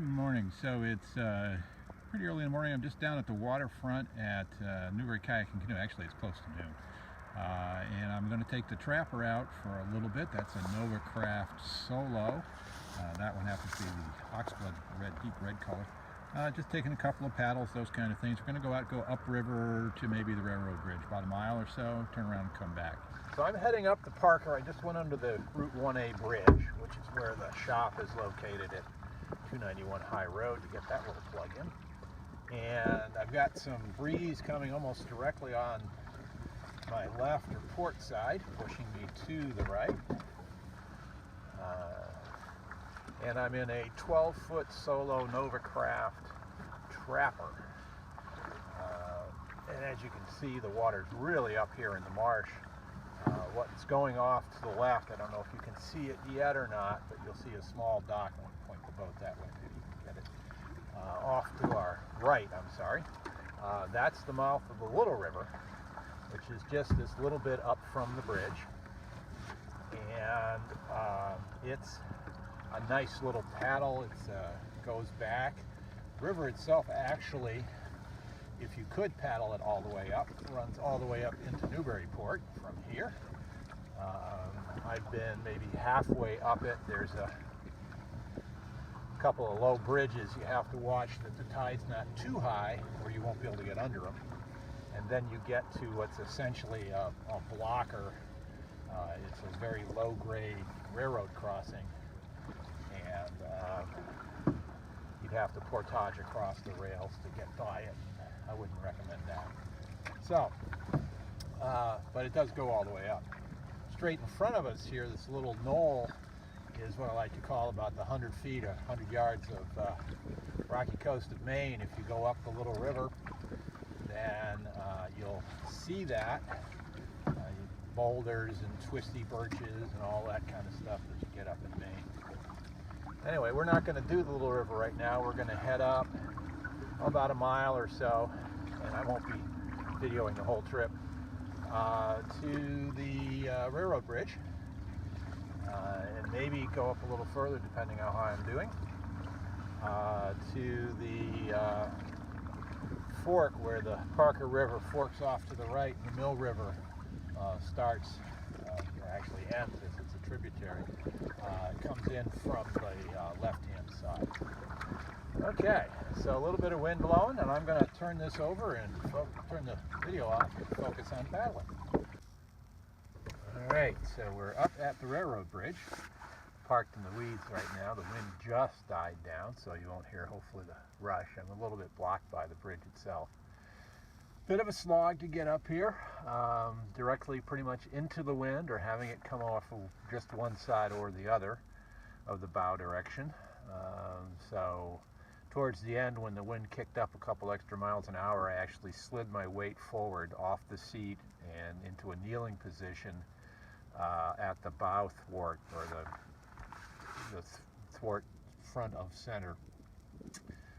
Morning. So it's pretty early in the morning. I'm just down at the waterfront at Newbury Kayak and Canoe. Actually, it's close to noon. And I'm going to take the trapper out for a little bit. That's a Nova Craft Solo. That one happens to be the oxblood red, deep red color. Just taking a couple of paddles, those kind of things. We're going to go upriver to maybe the railroad bridge, about a mile or so, turn around and come back. So I'm heading up to Parker. I just went under the Route 1A bridge, which is where the shop is located at 291 High Road, to get that little plug in. And I've got some breeze coming almost directly on my left or port side, pushing me to the right. And I'm in a 12-foot solo Nova Craft trapper. And as you can see, the water's really up here in the marsh. What's going off to the left, I don't know if you can see it yet or not, but you'll see a small dock. I'm going to point the boat that way, maybe you can get it. Off to our right, I'm sorry. That's the mouth of the Little River, which is just this little bit up from the bridge. And it's a nice little paddle. It goes back. The river itself, actually, if you could paddle it all the way up, runs all the way up into Newburyport from here. I've been maybe halfway up it. There's a couple of low bridges you have to watch that the tide's not too high, or you won't be able to get under them. And then you get to what's essentially a blocker. It's a very low-grade railroad crossing, and you'd have to portage across the rails to get by it. I wouldn't recommend that. So, but it does go all the way up. Straight in front of us here, this little knoll is what I like to call about the 100 feet or 100 yards of rocky coast of Maine. If you go up the Little River, then you'll see that. Boulders and twisty birches and all that kind of stuff that you get up in Maine. Anyway, we're not going to do the Little River right now. We're going to head up about a mile or so, and I won't be videoing the whole trip, to the railroad bridge, and maybe go up a little further depending how high I'm doing, to the fork where the Parker River forks off to the right and the Mill River starts, or actually ends, as it's a tributary. It comes in from the left-hand side. Okay, so a little bit of wind blowing, and I'm going to turn this over and turn the video off and focus on paddling. Alright, so we're up at the railroad bridge, parked in the weeds right now. The wind just died down, so you won't hear, hopefully, the rush. I'm a little bit blocked by the bridge itself. Bit of a slog to get up here, directly pretty much into the wind, or having it come off of just one side or the other of the bow direction. So towards the end, when the wind kicked up a couple extra miles an hour, I actually slid my weight forward off the seat and into a kneeling position at the bow thwart, or the thwart front of center,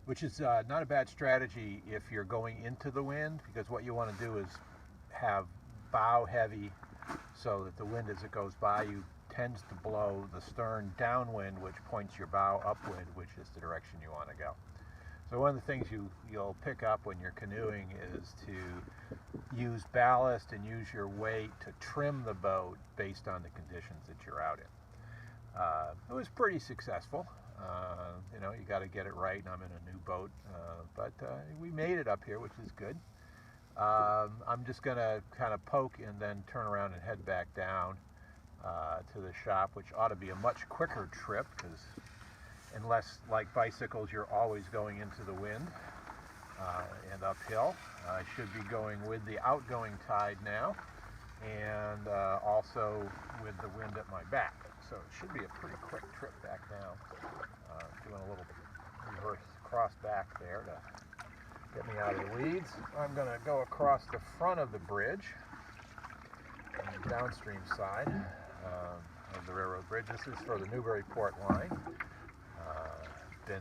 which is not a bad strategy if you're going into the wind, because what you want to do is have bow heavy so that the wind, as it goes by you, tends to blow the stern downwind, which points your bow upwind, which is the direction you want to go. So one of the things you'll pick up when you're canoeing is to use ballast and use your weight to trim the boat based on the conditions that you're out in. It was pretty successful. You know, you got to get it right, and I'm in a new boat, but we made it up here, which is good. I'm just going to kind of poke and then turn around and head back down to the shop, which ought to be a much quicker trip, because unless, like bicycles, you're always going into the wind and uphill. I should be going with the outgoing tide now, and also with the wind at my back. So it should be a pretty quick trip back down. Doing a little reverse cross back there to get me out of the weeds. I'm going to go across the front of the bridge on the downstream side of the railroad bridge. This is for the Newburyport line. Been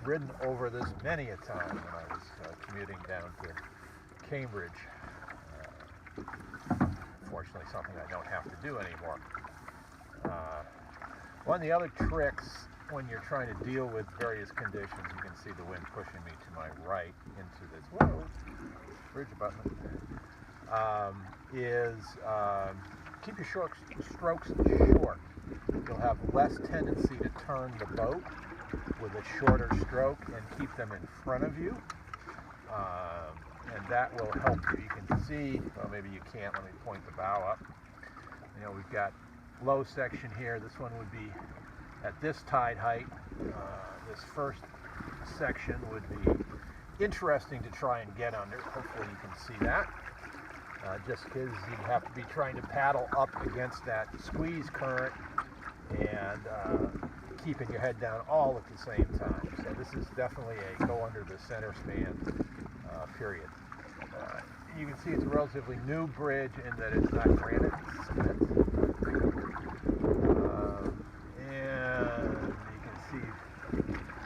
ridden over this many a time when I was commuting down to Cambridge. Fortunately, something I don't have to do anymore. One of the other tricks when you're trying to deal with various conditions. You can see the wind pushing me to my right into this, whoa, bridge abutment, keep your strokes short. You'll have less tendency to turn the boat with a shorter stroke and keep them in front of you. And that will help you. You can see, well, maybe you can't, let me point the bow up. You know, we've got low section here. This one would be at this tide height. This first section would be interesting to try and get under. Hopefully you can see that. Just because you'd have to be trying to paddle up against that squeeze current and keeping your head down all at the same time. So this is definitely a go under the center span period. You can see it's a relatively new bridge in that it's not granite, it's cement. And you can see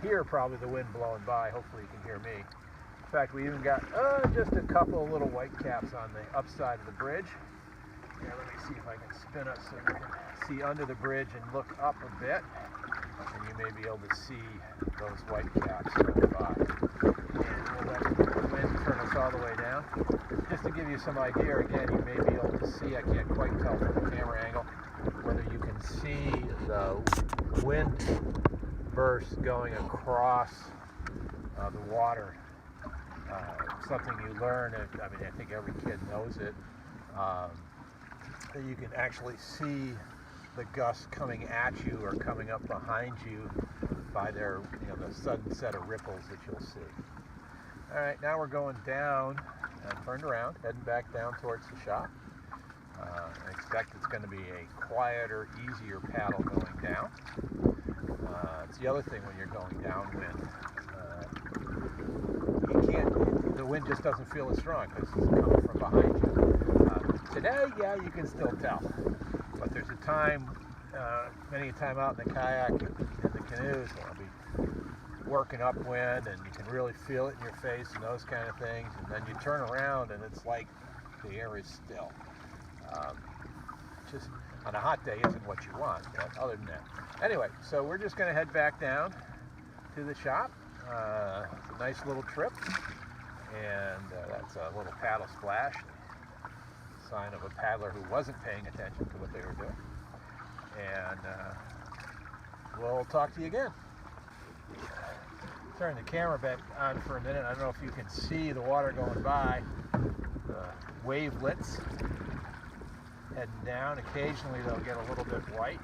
here probably the wind blowing by. Hopefully you can hear me. In fact, we even got just a couple of little white caps on the upside of the bridge. Yeah, let me see if I can spin us so you can see under the bridge and look up a bit. And you may be able to see those white caps going by. And we'll let the wind turn us all the way down. Just to give you some idea, again, you may be able to see, I can't quite tell from the camera angle, whether you can see the wind burst going across the water. Something you learn, I mean, I think every kid knows it, that you can actually see the gusts coming at you or coming up behind you by their, you know, the sudden set of ripples that you'll see. All right, now we're going down and turned around, heading back down towards the shop. I expect it's going to be a quieter, easier paddle going down. It's the other thing when you're going downwind. The wind just doesn't feel as strong because it's coming from behind you. Today, yeah, you can still tell. But there's a time, many a time out in the kayak and the canoes, I'll be working upwind and you can really feel it in your face and those kind of things. And then you turn around and it's like the air is still. Just on a hot day isn't what you want, but other than that. Anyway, so we're just going to head back down to the shop. It's a nice little trip. And that's a little paddle splash, sign of a paddler who wasn't paying attention to what they were doing. And we'll talk to you again. Turn the camera back on for a minute. I don't know if you can see the water going by, the wavelets heading down. Occasionally they'll get a little bit white.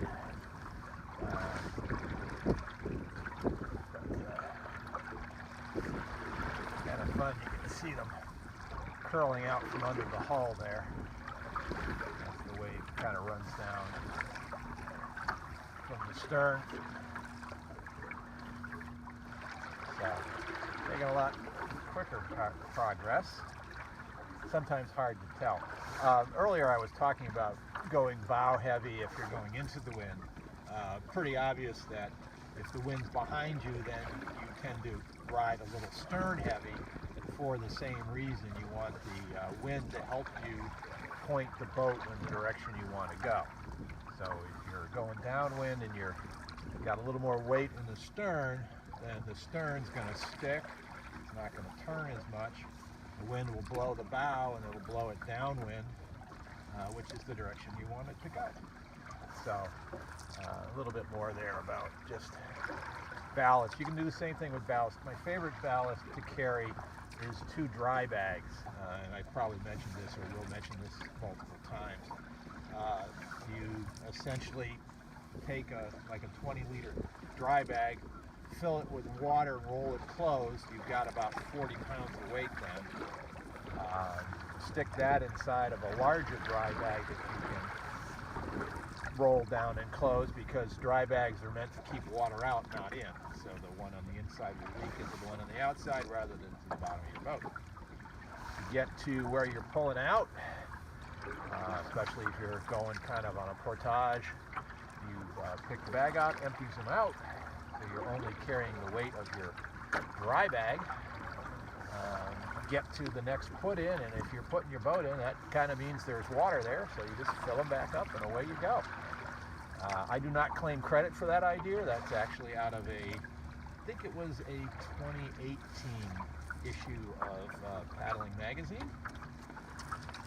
Kind of fun. You can see them curling out from under the hull there. That's the wave kind of runs down from the stern. So, making a lot quicker progress. Sometimes hard to tell. Earlier I was talking about going bow heavy if you're going into the wind. Pretty obvious that if the wind's behind you, then you tend to ride a little stern heavy. And for the same reason, you want the wind to help you point the boat in the direction you want to go. So if you're going downwind and you've got a little more weight in the stern, then the stern's going to stick. It's not going to turn as much. The wind will blow the bow and it'll blow it downwind, which is the direction you want it to go. So a little bit more there about just ballast. You can do the same thing with ballast. My favorite ballast to carry is 2 dry bags, and I probably mentioned this or will mention this multiple times. You essentially take like a 20-liter dry bag, fill it with water, roll it closed. You've got about 40 pounds of weight then. Stick that inside of a larger dry bag that you can roll down and close, because dry bags are meant to keep water out, not in. So the one on the inside will leak into the one on the outside rather than to the bottom of your boat. To get to where you're pulling out, especially if you're going kind of on a portage, you pick the bag out, empties them out, so you're only carrying the weight of your dry bag. Get to the next put in, and if you're putting your boat in, that kind of means there's water there, so you just fill them back up and away you go. I do not claim credit for that idea. That's actually out of I think it was a 2018 issue of Paddling Magazine.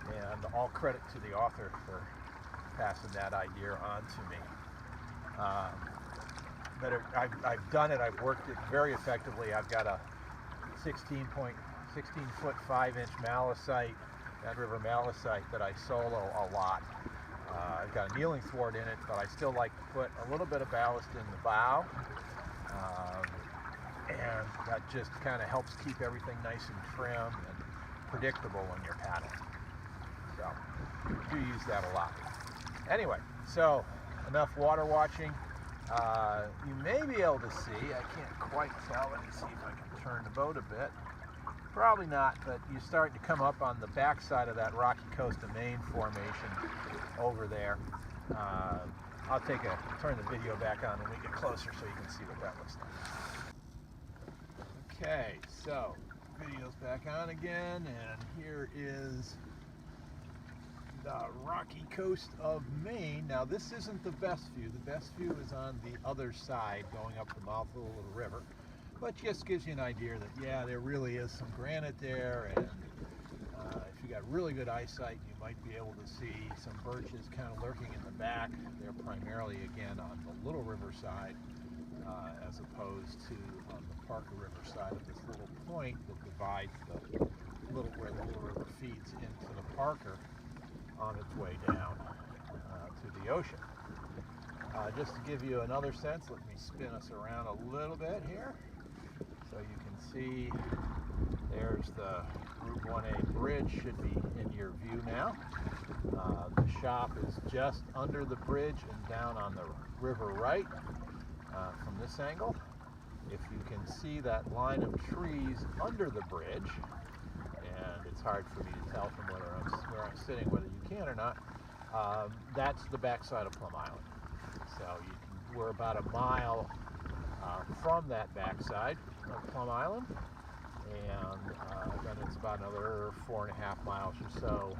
And all credit to the author for passing that idea on to me. But I've done it. I've worked it very effectively. I've got a 16 foot 5-inch malachite, downriver malachite that I solo a lot. I've got a kneeling thwart in it, but I still like to put a little bit of ballast in the bow. And that just kind of helps keep everything nice and trim and predictable when you're paddling. So, do use that a lot. Anyway, so enough water watching. You may be able to see, I can't quite tell, let me see if I can turn the boat a bit. Probably not, but you're starting to come up on the backside of that Rocky Coast of Maine formation over there. I'll turn the video back on when we get closer so you can see what that looks like. Okay, so video's back on again, and here is the Rocky Coast of Maine. Now this isn't the best view. The best view is on the other side going up the mouth of the little river. But just gives you an idea that, yeah, there really is some granite there, and if you got really good eyesight, you might be able to see some birches kind of lurking in the back. They're primarily, again, on the Little River side, as opposed to on the Parker River side of this little point that divides where the Little River feeds into the Parker on its way down to the ocean. Just to give you another sense, let me spin us around a little bit here. So you can see there's the Route 1A bridge, should be in your view now. The shop is just under the bridge and down on the river right from this angle. If you can see that line of trees under the bridge, and it's hard for me to tell from where I'm sitting whether you can or not, that's the backside of Plum Island. So we're about a mile from that backside of Plum Island, and then it's about another 4.5 miles or so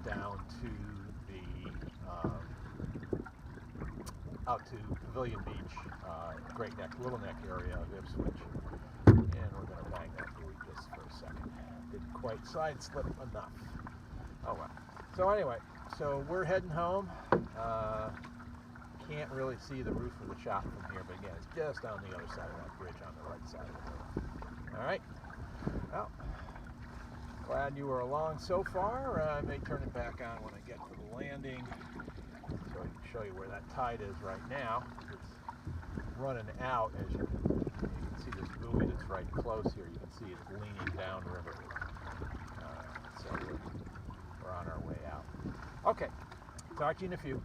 down to out to Pavilion Beach, Great Neck, Little Neck area of Ipswich, and we're going to bang that buoy just for a second. Didn't quite side slip enough. Oh well. So anyway, so we're heading home. Can't really see the roof of the shop from here, but again, it's just on the other side of that bridge on the right side of the river. All right. Well, glad you were along so far. I may turn it back on when I get to the landing, so I can show you where that tide is right now. It's running out, as you can see this buoy that's right close here. You can see it's leaning downriver. So we're on our way out. Okay. Talk to you in a few.